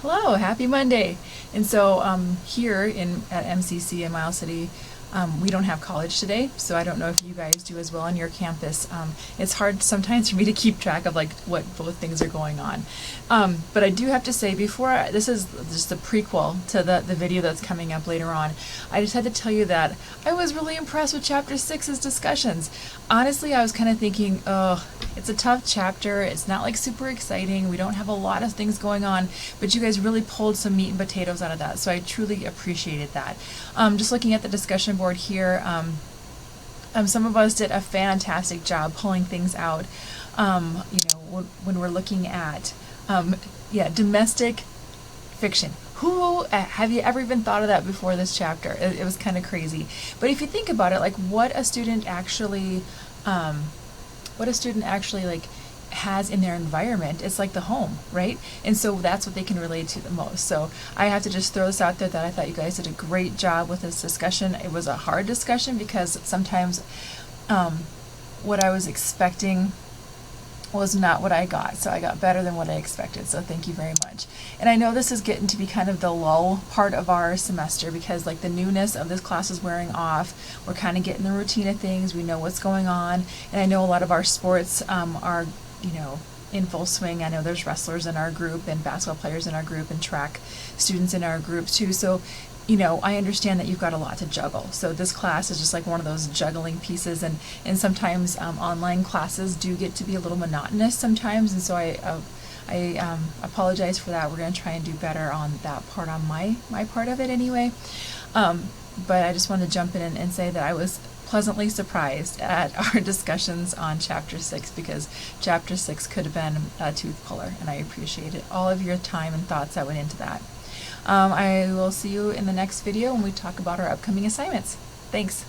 Hello, happy Monday. And so here at MCC in Miles City, we don't have college today, so I don't know if you guys do as well on your campus. It's hard sometimes for me to keep track of like what both things are going on. But I do have to say this is just the prequel to the video that's coming up later on. I just had to tell you that I was really impressed with Chapter 6's discussions. Honestly, I was kind of thinking, oh, it's a tough chapter. It's not like super exciting. We don't have a lot of things going on, but you guys really pulled some meat and potatoes out of that. So I truly appreciated that. Just looking at the discussion board here, some of us did a fantastic job pulling things out. When we're looking at, domestic fiction. Who have you ever even thought of that before this chapter? It was kind of crazy. But if you think about it, like what a student actually like has in their environment, it's like the home, right? And so that's what they can relate to the most. So I have to just throw this out there that I thought you guys did a great job with this discussion. It was a hard discussion because sometimes what I was expecting was not what I got. So I got better than what I expected. So thank you very much. And I know this is getting to be kind of the lull part of our semester because like the newness of this class is wearing off. We're kind of getting the routine of things. We know what's going on. And I know a lot of our sports are, in full swing. I know there's wrestlers in our group and basketball players in our group and track students in our group too. So I understand that you've got a lot to juggle. So this class is just like one of those juggling pieces, and sometimes online classes do get to be a little monotonous sometimes, and so I apologize for that. We're going to try and do better on that part, on my part of it anyway. But I just want to jump in and say that I was pleasantly surprised at our discussions on Chapter 6 because Chapter 6 could have been a tooth puller, and I appreciated all of your time and thoughts that went into that. I will see you in the next video when we talk about our upcoming assignments. Thanks.